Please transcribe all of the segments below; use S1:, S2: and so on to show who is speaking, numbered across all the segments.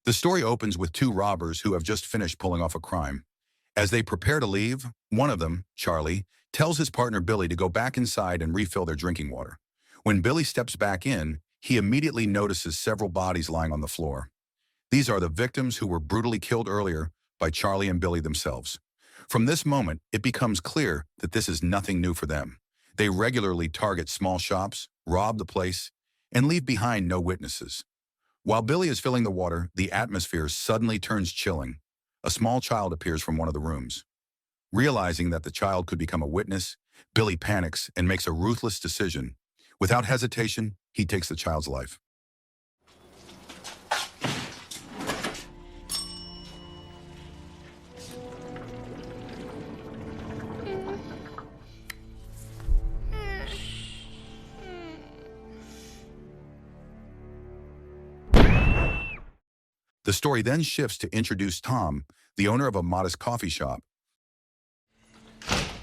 S1: The story opens with two robbers who have just finished pulling off a crime. As they prepare to leave, one of them, Charlie, tells his partner Billy to go back inside and refill their drinking water. When Billy steps back in, he immediately notices several bodies lying on the floor. These are the victims who were brutally killed earlier by Charlie and Billy themselves. From this moment, it becomes clear that this is nothing new for them. They regularly target small shops, rob the place, and leave behind no witnesses. While Billy is filling the water, the atmosphere suddenly turns chilling. A small child appears from one of the rooms. Realizing that the child could become a witness, Billy panics and makes a ruthless decision. Without hesitation, he takes the child's life. The story then shifts to introduce Tom, the owner of a modest coffee shop.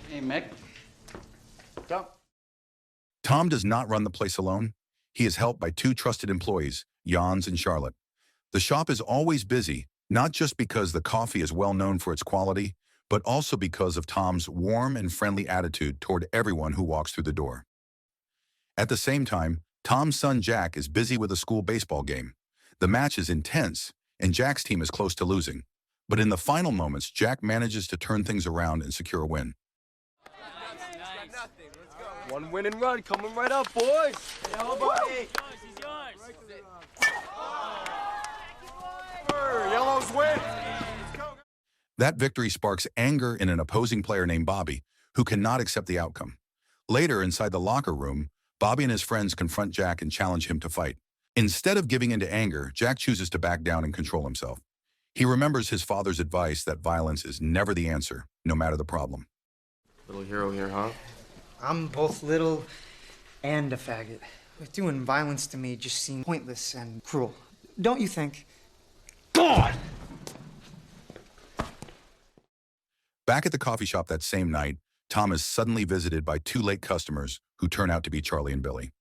S2: Hey, Mick. Go.
S1: Tom does not run the place alone. He is helped by two trusted employees, Jans and Charlotte. The shop is always busy, not just because the coffee is well known for its quality, but also because of Tom's warm and friendly attitude toward everyone who walks through the door. At the same time, Tom's son Jack is busy with a school baseball game. The match is intense, and Jack's team is close to losing. But in the final moments, Jack manages to turn things around and secure a win.
S3: One win and run coming right up, boys.
S2: Yo, buddy.
S3: Yellows win.
S1: That victory sparks anger in an opposing player named Bobby, who cannot accept the outcome. Later, inside the locker room, Bobby and his friends confront Jack and challenge him to fight. Instead of giving in to anger, Jack chooses to back down and control himself. He remembers his father's advice that violence is never the answer, no matter the problem.
S3: Little hero here, huh?
S4: I'm both little and a faggot. Doing violence to me just seems pointless and cruel. Don't you think?
S3: God!
S1: Back at the coffee shop that same night, Tom is suddenly visited by two late customers who turn out to be Charlie and Billy.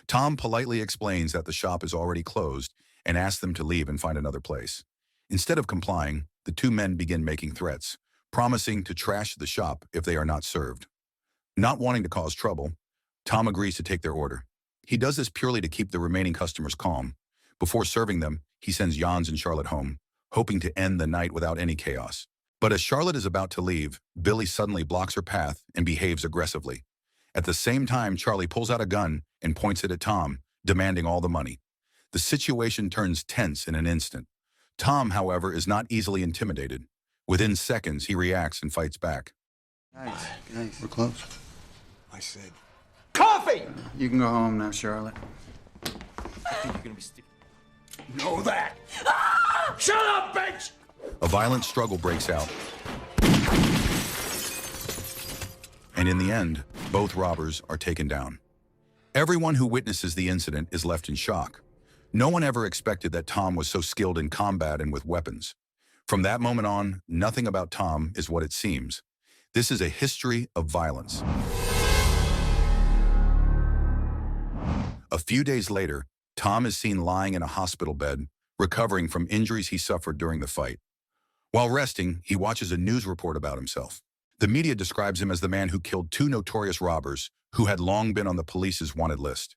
S1: Tom politely explains that the shop is already closed and asks them to leave and find another place. Instead of complying, the two men begin making threats, promising to trash the shop if they are not served. Not wanting to cause trouble, Tom agrees to take their order. He does this purely to keep the remaining customers calm. Before serving them, he sends Jans and Charlotte home, hoping to end the night without any chaos. But as Charlotte is about to leave, Billy suddenly blocks her path and behaves aggressively. At the same time, Charlie pulls out a gun and points it at Tom, demanding all the money. The situation turns tense in an instant. Tom, however, is not easily intimidated. Within seconds, he reacts and fights back.
S2: Nice. We're close.
S3: I said,
S2: Coffee! You can go home now, Charlotte.
S3: I think you're gonna be sticky. Know that. Ah! Shut up, bitch!
S1: A violent struggle breaks out. And in the end, both robbers are taken down. Everyone who witnesses the incident is left in shock. No one ever expected that Tom was so skilled in combat and with weapons. From that moment on, nothing about Tom is what it seems. This is a history of violence. A few days later, Tom is seen lying in a hospital bed, recovering from injuries he suffered during the fight. While resting, he watches a news report about himself. The media describes him as the man who killed two notorious robbers who had long been on the police's wanted list.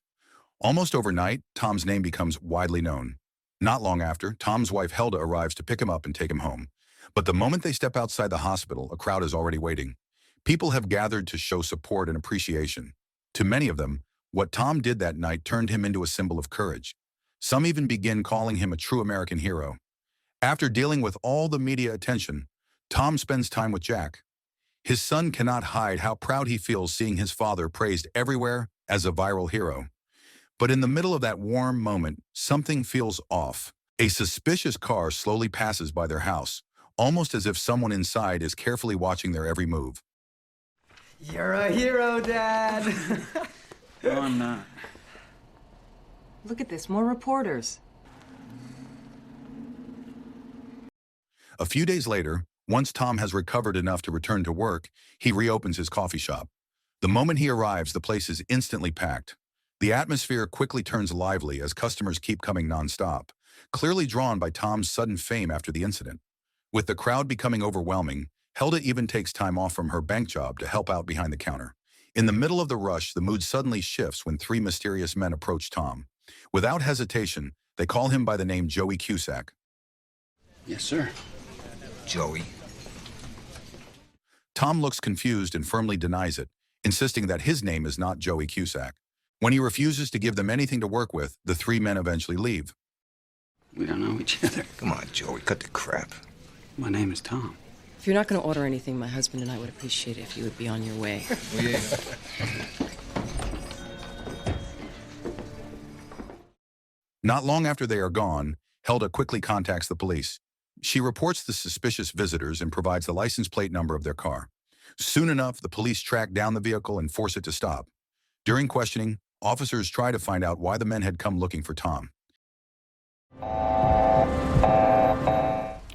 S1: Almost overnight, Tom's name becomes widely known. Not long after, Tom's wife Helda arrives to pick him up and take him home. But the moment they step outside the hospital, a crowd is already waiting. People have gathered to show support and appreciation. To many of them, what Tom did that night turned him into a symbol of courage. Some even begin calling him a true American hero. After dealing with all the media attention, Tom spends time with Jack. His son cannot hide how proud he feels seeing his father praised everywhere as a viral hero. But in the middle of that warm moment, something feels off. A suspicious car slowly passes by their house, almost as if someone inside is carefully watching their every move.
S4: You're a hero, Dad.
S2: No, I'm not.
S5: Look at this, more reporters.
S1: A few days later, once Tom has recovered enough to return to work, he reopens his coffee shop. The moment he arrives, the place is instantly packed. The atmosphere quickly turns lively as customers keep coming nonstop. clearly drawn by Tom's sudden fame after the incident. With the crowd becoming overwhelming, Helda even takes time off from her bank job to help out behind the counter. In the middle of the rush, the mood suddenly shifts when three mysterious men approach Tom. Without hesitation, they call him by the name Joey Cusack.
S2: Yes, sir.
S3: Joey.
S1: Tom looks confused and firmly denies it, insisting that his name is not Joey Cusack. When he refuses to give them anything to work with, the three men eventually leave.
S2: We don't know each other.
S3: Come on, Joey, cut the crap.
S2: My name is Tom.
S6: If you're not going to order anything, my husband and I would appreciate it if you would be on your way.
S3: Oh, yeah.
S1: Not long after they are gone, Helda quickly contacts the police. She reports the suspicious visitors and provides the license plate number of their car. Soon enough, the police track down the vehicle and force it to stop. During questioning, officers try to find out why the men had come looking for Tom.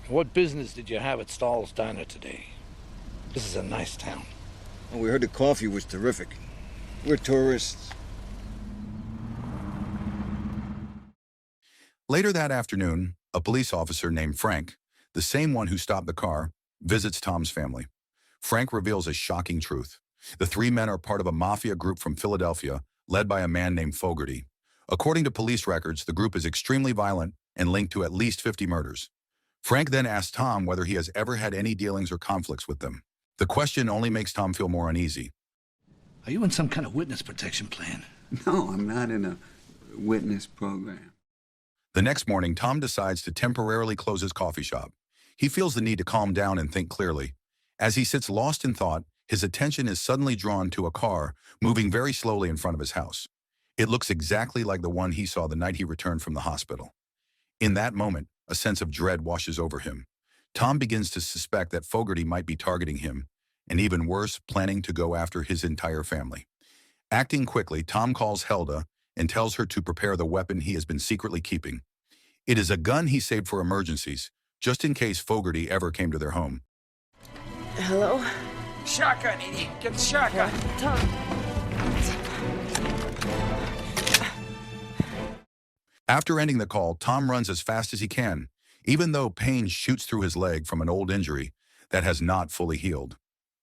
S7: What business did you have at Stahl's Diner today? This is a nice town.
S8: Well, we heard the coffee was terrific. We're tourists.
S1: Later that afternoon, a police officer named Frank, the same one who stopped the car, visits Tom's family. Frank reveals a shocking truth. The three men are part of a mafia group from Philadelphia, led by a man named Fogarty. According to police records, the group is extremely violent and linked to at least 50 murders. Frank then asks Tom whether he has ever had any dealings or conflicts with them. The question only makes Tom feel more uneasy.
S7: Are you in some kind of witness protection plan?
S2: No, I'm not in a witness program.
S1: The next morning, Tom decides to temporarily close his coffee shop. He feels the need to calm down and think clearly. As he sits lost in thought, his attention is suddenly drawn to a car moving very slowly in front of his house. It looks exactly like the one he saw the night he returned from the hospital. In that moment, a sense of dread washes over him. Tom begins to suspect that Fogarty might be targeting him, and even worse, planning to go after his entire family. Acting quickly, Tom calls Helda and tells her to prepare the weapon he has been secretly keeping. It is a gun he saved for emergencies, just in case Fogarty ever came to their home.
S6: Hello?
S3: Shotgun, idiot. Get the shotgun.
S6: Tom.
S1: After ending the call, Tom runs as fast as he can, even though pain shoots through his leg from an old injury that has not fully healed.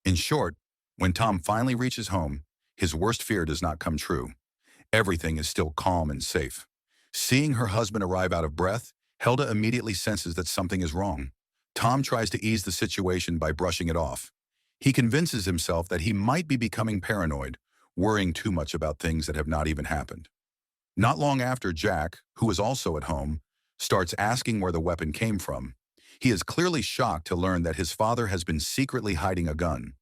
S1: In short, when Tom finally reaches home, his worst fear does not come true. Everything is still calm and safe. Seeing her husband arrive out of breath, Helda immediately senses that something is wrong. Tom tries to ease the situation by brushing it off. He convinces himself that he might be becoming paranoid, worrying too much about things that have not even happened. Not long after, Jack, who is also at home, starts asking where the weapon came from. He is clearly shocked to learn that his father has been secretly hiding a gun.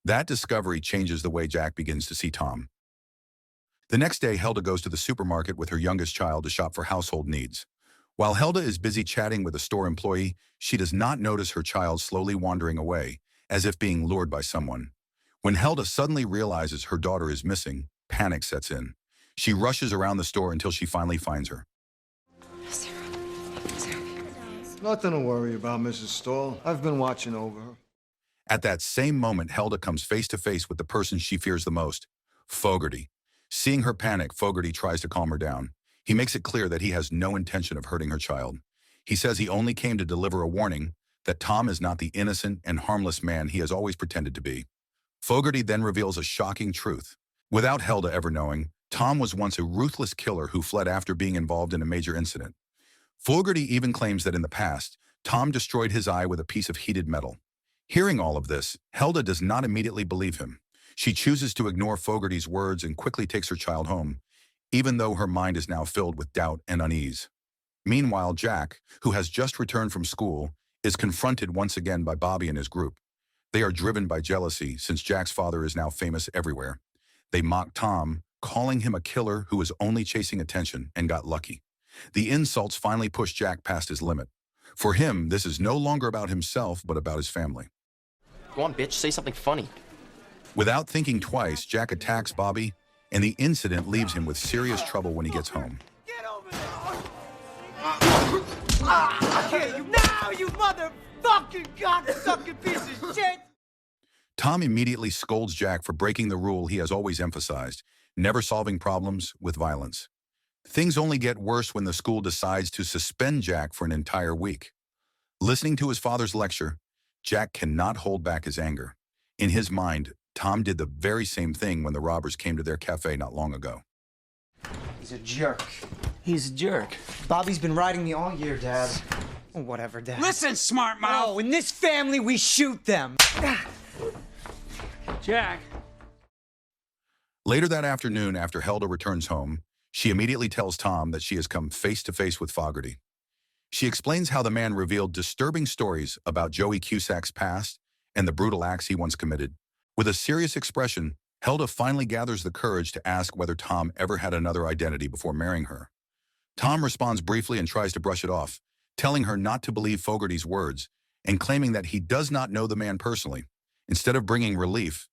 S1: That discovery changes the way Jack begins to see Tom. The next day, Helda goes to the supermarket with her youngest child to shop for household needs. While Helda is busy chatting with a store employee, she does not notice her child slowly wandering away, as if being lured by someone. When Helda suddenly realizes her daughter is missing, panic sets in. She rushes around the store until she finally finds her.
S8: Nothing to worry about, Mrs. Stahl. I've been watching over her.
S1: At that same moment, Helda comes face to face with the person she fears the most, Fogarty. Seeing her panic, Fogarty tries to calm her down. He makes it clear that he has no intention of hurting her child. He says he only came to deliver a warning that Tom is not the innocent and harmless man he has always pretended to be. Fogarty then reveals a shocking truth. Without Helda ever knowing, Tom was once a ruthless killer who fled after being involved in a major incident. Fogarty even claims that in the past, Tom destroyed his eye with a piece of heated metal. Hearing all of this, Helda does not immediately believe him. She chooses to ignore Fogarty's words and quickly takes her child home, even though her mind is now filled with doubt and unease. Meanwhile, Jack, who has just returned from school, is confronted once again by Bobby and his group. They are driven by jealousy since Jack's father is now famous everywhere. They mock Tom, calling him a killer who was only chasing attention and got lucky. The insults finally push Jack past his limit. For him, this is no longer about himself, but about his family.
S9: Go on, bitch, say something funny.
S1: Without thinking twice, Jack attacks Bobby, and the incident leaves him with serious trouble when he gets home.
S3: Get over there! I hear you now, you motherfucking cocksucking piece of shit!
S1: Tom immediately scolds Jack for breaking the rule he has always emphasized, never solving problems with violence. Things only get worse when the school decides to suspend Jack for an entire week. Listening to his father's lecture, Jack cannot hold back his anger. In his mind, Tom did the very same thing when the robbers came to their cafe not long ago.
S4: He's a jerk.
S3: He's a jerk.
S4: Bobby's been riding me all year, Dad. Oh, whatever, Dad.
S3: Listen, smart mouth!
S4: Oh, in this family, we shoot them.
S3: Jack.
S1: Later that afternoon, after Helda returns home, she immediately tells Tom that she has come face to face with Fogarty. She explains how the man revealed disturbing stories about Joey Cusack's past and the brutal acts he once committed. With a serious expression, Helda finally gathers the courage to ask whether Tom ever had another identity before marrying her. Tom responds briefly and tries to brush it off, telling her not to believe Fogarty's words and claiming that he does not know the man personally. Instead of bringing relief,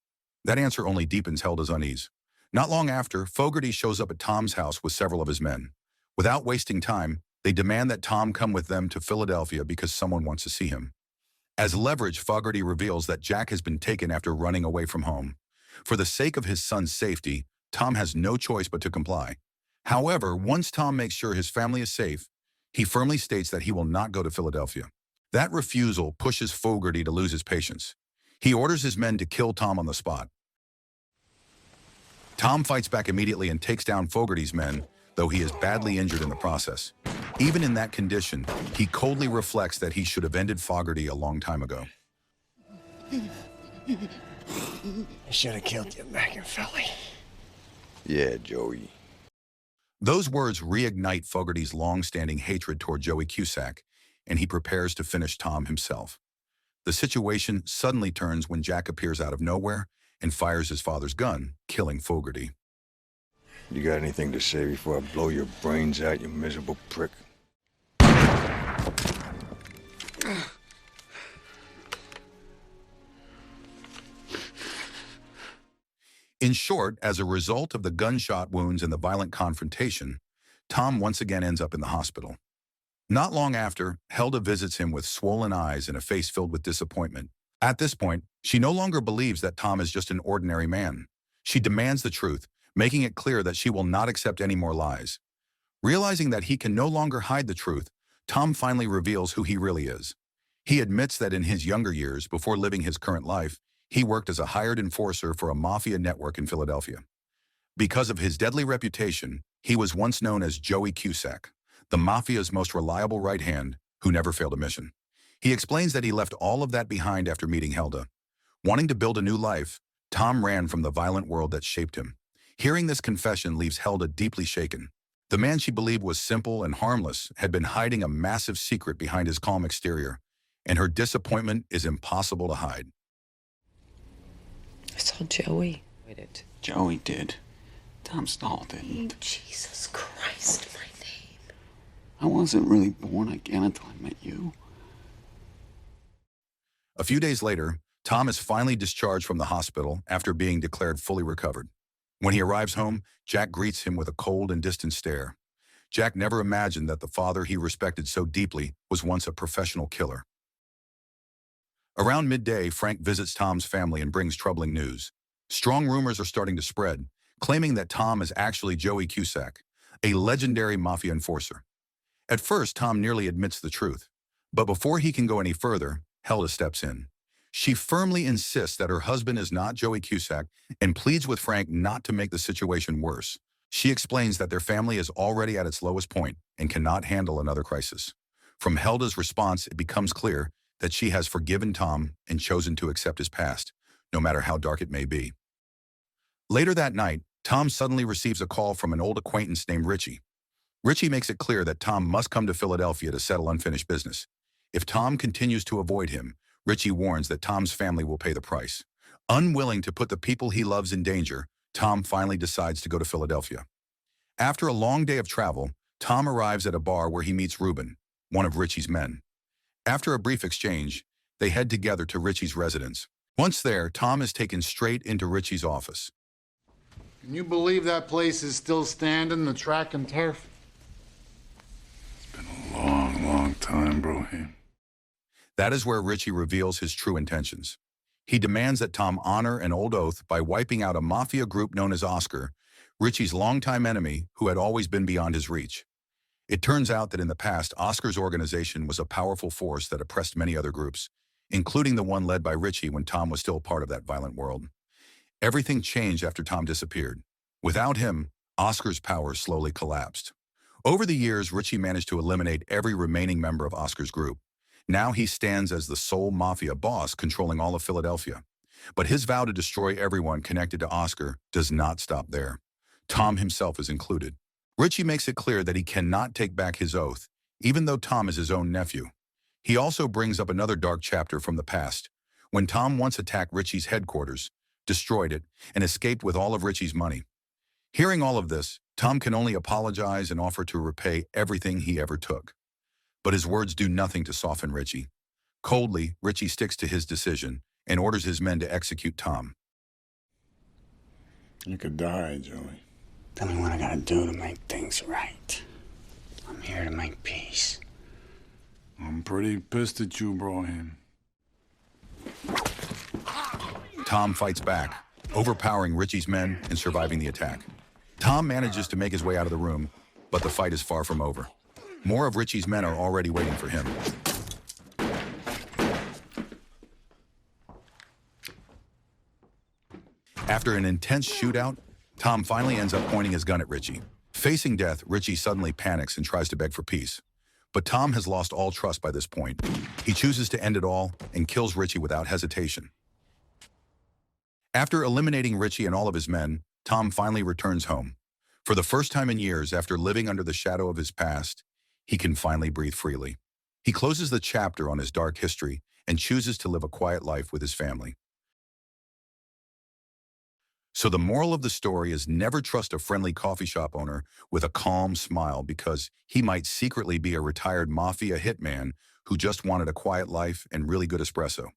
S1: that answer only deepens Helda's unease. Not long after, Fogarty shows up at Tom's house with several of his men. Without wasting time, they demand that Tom come with them to Philadelphia because someone wants to see him. As leverage, Fogarty reveals that Jack has been taken after running away from home. For the sake of his son's safety, Tom has no choice but to comply. However, once Tom makes sure his family is safe, he firmly states that he will not go to Philadelphia. That refusal pushes Fogarty to lose his patience. He orders his men to kill Tom on the spot. Tom fights back immediately and takes down Fogarty's men, though he is badly injured in the process. Even in that condition, he coldly reflects that he should have ended Fogarty a long time ago.
S10: I should have killed you back in Philly.
S11: Yeah, Joey.
S1: Those words reignite Fogarty's long-standing hatred toward Joey Cusack, and he prepares to finish Tom himself. The situation suddenly turns when Jack appears out of nowhere and fires his father's gun, killing Fogarty.
S11: You got anything to say before I blow your brains out, you miserable prick?
S1: In short, as a result of the gunshot wounds and the violent confrontation, Tom once again ends up in the hospital. Not long after, Helda visits him with swollen eyes and a face filled with disappointment. At this point, she no longer believes that Tom is just an ordinary man. She demands the truth, making it clear that she will not accept any more lies. Realizing that he can no longer hide the truth, Tom finally reveals who he really is. He admits that in his younger years, before living his current life, he worked as a hired enforcer for a mafia network in Philadelphia. Because of his deadly reputation, he was once known as Joey Cusack, the mafia's most reliable right hand who never failed a mission. He explains that he left all of that behind after meeting Helda. Wanting to build a new life, Tom ran from the violent world that shaped him. Hearing this confession leaves Helda deeply shaken. The man she believed was simple and harmless had been hiding a massive secret behind his calm exterior, and her disappointment is impossible to hide.
S6: I saw Joey. I did.
S3: Joey did. Tom Stahl didn't.
S6: Jesus Christ, my name.
S3: I wasn't really born again until I met you.
S1: A few days later, Tom is finally discharged from the hospital after being declared fully recovered. When he arrives home, Jack greets him with a cold and distant stare. Jack never imagined that the father he respected so deeply was once a professional killer. Around midday, Frank visits Tom's family and brings troubling news. Strong rumors are starting to spread, claiming that Tom is actually Joey Cusack, a legendary mafia enforcer. At first, Tom nearly admits the truth, but before he can go any further, Helda steps in. She firmly insists that her husband is not Joey Cusack and pleads with Frank not to make the situation worse. She explains that their family is already at its lowest point and cannot handle another crisis. From Helda's response, it becomes clear that she has forgiven Tom and chosen to accept his past, no matter how dark it may be. Later that night, Tom suddenly receives a call from an old acquaintance named Richie. Richie makes it clear that Tom must come to Philadelphia to settle unfinished business. If Tom continues to avoid him, Richie warns that Tom's family will pay the price. Unwilling to put the people he loves in danger, Tom finally decides to go to Philadelphia. After a long day of travel, Tom arrives at a bar where he meets Ruben, one of Richie's men. After a brief exchange, they head together to Richie's residence. Once there, Tom is taken straight into Richie's office.
S8: Can you believe that place is still standing, the track and turf?
S11: It's been a long, long time, Brohim.
S1: That is where Richie reveals his true intentions. He demands that Tom honor an old oath by wiping out a mafia group known as Oscar, Richie's longtime enemy who had always been beyond his reach. It turns out that in the past, Oscar's organization was a powerful force that oppressed many other groups, including the one led by Richie when Tom was still part of that violent world. Everything changed after Tom disappeared. Without him, Oscar's power slowly collapsed. Over the years, Richie managed to eliminate every remaining member of Oscar's group. Now he stands as the sole mafia boss controlling all of Philadelphia. But his vow to destroy everyone connected to Oscar does not stop there. Tom himself is included. Richie makes it clear that he cannot take back his oath, even though Tom is his own nephew. He also brings up another dark chapter from the past, when Tom once attacked Richie's headquarters, destroyed it, and escaped with all of Richie's money. Hearing all of this, Tom can only apologize and offer to repay everything he ever took. But his words do nothing to soften Richie. Coldly, Richie sticks to his decision and orders his men to execute Tom.
S11: You could die, Joey.
S10: Tell me what I gotta do to make things right. I'm here to make peace.
S11: I'm pretty pissed at you, Brian.
S1: Tom fights back, overpowering Richie's men and surviving the attack. Tom manages to make his way out of the room, but the fight is far from over. More of Richie's men are already waiting for him. After an intense shootout, Tom finally ends up pointing his gun at Richie. Facing death, Richie suddenly panics and tries to beg for peace. But Tom has lost all trust by this point. He chooses to end it all and kills Richie without hesitation. After eliminating Richie and all of his men, Tom finally returns home. For the first time in years, after living under the shadow of his past, he can finally breathe freely. He closes the chapter on his dark history and chooses to live a quiet life with his family. So the moral of the story is never trust a friendly coffee shop owner with a calm smile, because he might secretly be a retired mafia hitman who just wanted a quiet life and really good espresso.